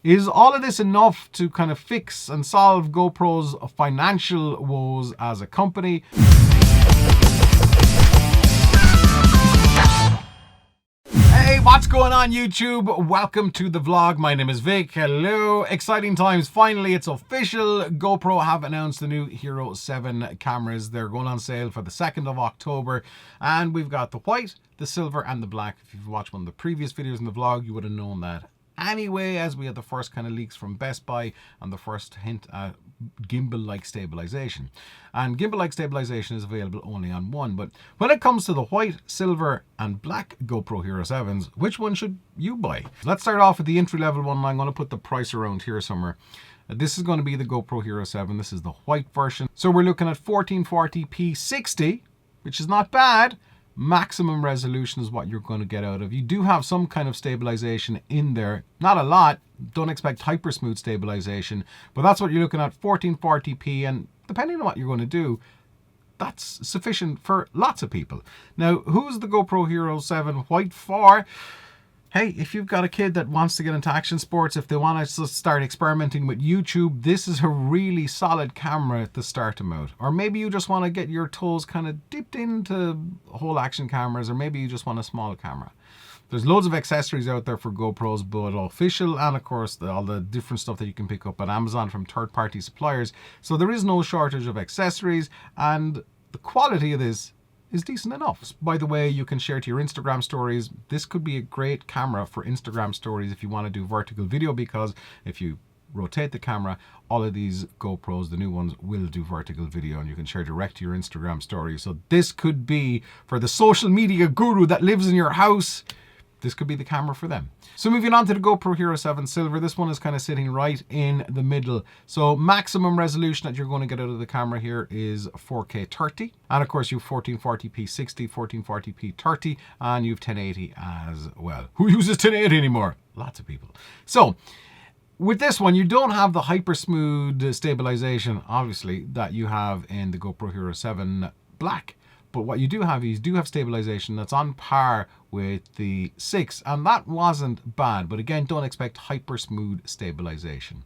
Is all of this enough to kind of fix and solve GoPro's financial woes as a company? Hey, what's going on YouTube? Welcome to the vlog. My name is Vic. Hello. Exciting times. Finally, it's official. GoPro have announced the new Hero 7 cameras. They're going on sale for the 2nd of October. And we've got the white, the silver, and the black. If you've watched one of the previous videos in the vlog, you would have known that. Anyway, as we had the first kind of leaks from Best Buy and the first hint at gimbal-like stabilization. And gimbal-like stabilization is available only on one. But when it comes to the white, silver, and black GoPro Hero 7s, which one should you buy? Let's start off with the entry-level one. I'm going to put the price around here somewhere. This is going to be the GoPro Hero 7. This is the white version. So we're looking at 1440p 60, which is not bad. Maximum resolution is what you're going to get out of. You do have some kind of stabilization in there. Not a lot. Don't expect hypersmooth stabilization, but that's what you're looking at, 1440p, and depending on what you're going to do, that's sufficient for lots of people. Now, who's the GoPro Hero 7 White for? Hey, if you've got a kid that wants to get into action sports, if they want to start experimenting with YouTube, this is a really solid camera to start them out. Or maybe you just want to get your toes kind of dipped into whole action cameras, or maybe you just want a small camera. There's loads of accessories out there for GoPros, both official and of course all the different stuff that you can pick up at Amazon from third-party suppliers. So there is no shortage of accessories, and the quality of this is decent enough. By the way, you can share to your Instagram stories. This could be a great camera for Instagram stories if you want to do vertical video, because if you rotate the camera, all of these GoPros, the new ones, will do vertical video and you can share direct to your Instagram story. So this could be for the social media guru that lives in your house. This could be the camera for them. So moving on to the GoPro Hero 7 Silver, this one is kind of sitting right in the middle. So maximum resolution that you're going to get out of the camera here is 4K 30. And of course you have 1440p 60, 1440p 30, and you have 1080 as well. Who uses 1080 anymore? Lots of people. So with this one, you don't have the hypersmooth stabilization, obviously, that you have in the GoPro Hero 7 Black. But what you do have is stabilization that's on par with the 6, and that wasn't bad. But again, don't expect hyper smooth stabilization.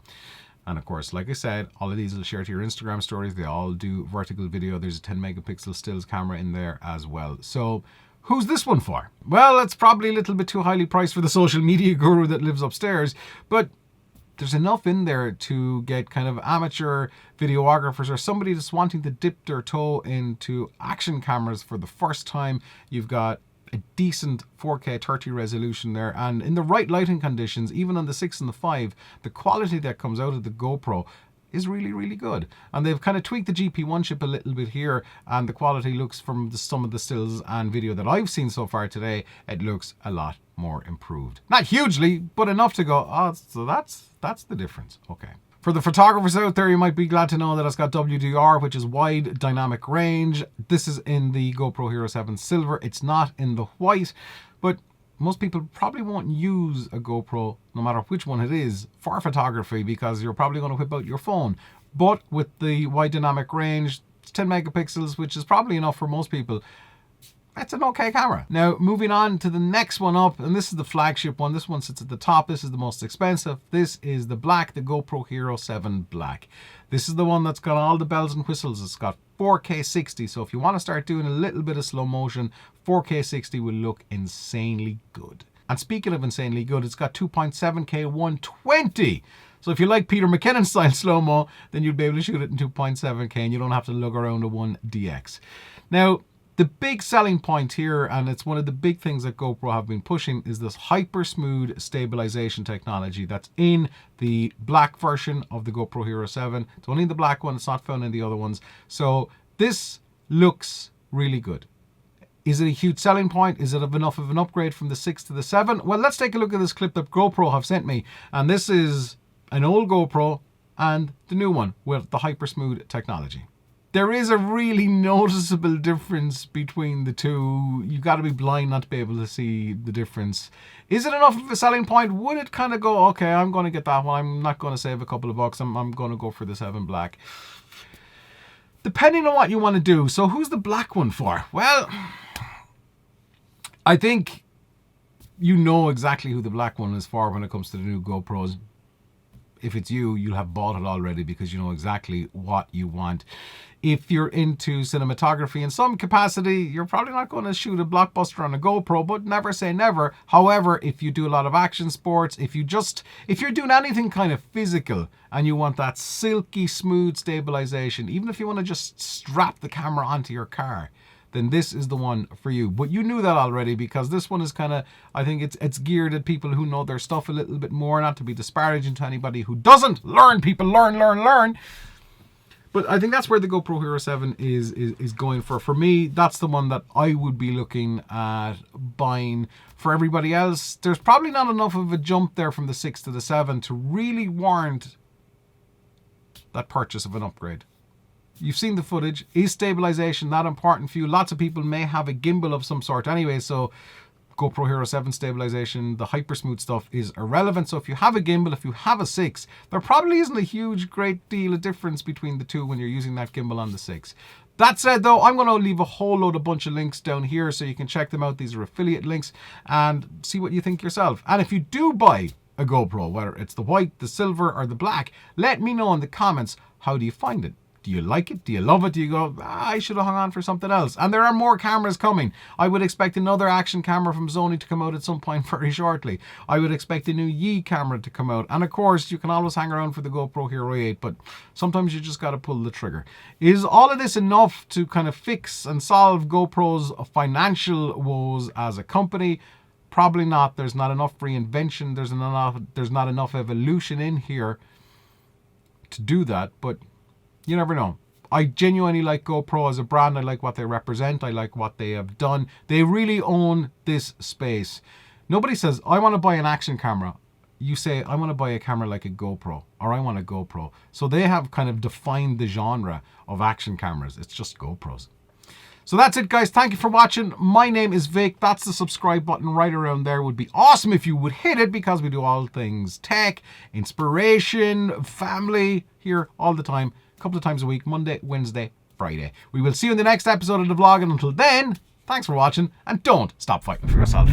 And of course, like I said, all of these will share to your Instagram stories. They all do vertical video. There's a 10 megapixel stills camera in there as well. So who's this one for? Well, it's probably a little bit too highly priced for the social media guru that lives upstairs, but there's enough in there to get kind of amateur videographers or somebody that's wanting to dip their toe into action cameras for the first time. You've got a decent 4K 30 resolution there, and in the right lighting conditions, even on the 6 and the 5, the quality that comes out of the GoPro is really, really good. And they've kind of tweaked the GP1 chip a little bit here, and the quality looks, from some of the stills and video that I've seen so far today, it looks a lot more improved. Not hugely, but enough to go, oh, so that's the difference. Okay. For the photographers out there, you might be glad to know that it's got WDR, which is wide dynamic range. This is in the GoPro Hero 7 Silver. It's not in the white, but most people probably won't use a GoPro, no matter which one it is, for photography, because you're probably going to whip out your phone. But with the wide dynamic range, it's 10 megapixels, which is probably enough for most people. It's an okay camera. Now, moving on to the next one up, and this is the flagship one. This one sits at the top. This is the most expensive. This is the black, the GoPro Hero 7 Black. This is the one that's got all the bells and whistles. It's got 4K 60, so if you want to start doing a little bit of slow motion, 4K 60 will look insanely good. And speaking of insanely good, it's got 2.7K 120. So if you like Peter McKinnon style slow-mo, then you'll be able to shoot it in 2.7K and you don't have to lug around a 1DX. Now, the big selling point here, and it's one of the big things that GoPro have been pushing, is this hyper smooth stabilization technology that's in the black version of the GoPro Hero 7. It's only in the black one, it's not found in the other ones. So this looks really good. Is it a huge selling point? Is it enough of an upgrade from the 6 to the 7? Well, let's take a look at this clip that GoPro have sent me. And this is an old GoPro and the new one with the hyper smooth technology. There is a really noticeable difference between the two. You got to be blind not to be able to see the difference. Is it enough of a selling point? Would it kind of go, okay, I'm going to get that one. I'm not going to save a couple of bucks. I'm going to go for the 7 Black. Depending on what you want to do. So who's the black one for? Well, I think you know exactly who the black one is for when it comes to the new GoPros. if it's you, you'll have bought it already because you know exactly what you want. If you're into cinematography in some capacity, you're probably not going to shoot a blockbuster on a GoPro, but never say never. However, if you do a lot of action sports, if you're doing anything kind of physical and you want that silky smooth stabilization, even if you want to just strap the camera onto your car, then this is the one for you. But you knew that already, because this one is kind of, I think it's geared at people who know their stuff a little bit more, not to be disparaging to anybody who doesn't. Learn, people, learn. But I think that's where the GoPro Hero 7 is going for. For me, that's the one that I would be looking at buying. For everybody else, there's probably not enough of a jump there from the 6 to the 7 to really warrant that purchase of an upgrade. You've seen the footage. Is stabilization that important for you? Lots of people may have a gimbal of some sort anyway, so GoPro Hero 7 stabilization, the Hypersmooth stuff is irrelevant. So if you have a gimbal, if you have a 6, there probably isn't a huge great deal of difference between the two when you're using that gimbal on the 6. That said though, I'm going to leave a whole load of bunch of links down here so you can check them out. These are affiliate links, and see what you think yourself. And if you do buy a GoPro, whether it's the white, the silver or the black, let me know in the comments, how do you find it? Do you like it? Do you love it? Do you go, I should have hung on for something else? And there are more cameras coming. I would expect another action camera from Sony to come out at some point very shortly. I would expect a new Yi camera to come out. And of course, you can always hang around for the GoPro Hero 8, but sometimes you just got to pull the trigger. Is all of this enough to kind of fix and solve GoPro's financial woes as a company? Probably not. There's not enough reinvention. There's not enough evolution in here to do that, but you never know. I genuinely like GoPro as a brand. I like what they represent. I like what they have done. They really own this space. Nobody says, I want to buy an action camera. You say, I want to buy a camera like a GoPro, or I want a GoPro. So they have kind of defined the genre of action cameras. It's just GoPros. So that's it, guys. Thank you for watching. My name is Vic. That's the subscribe button right around there. It would be awesome if you would hit it, because we do all things tech, inspiration, family here all the time. A couple of times a week, Monday, Wednesday, Friday. We will see you in the next episode of the vlog, and until then, thanks for watching, and don't stop fighting for yourself.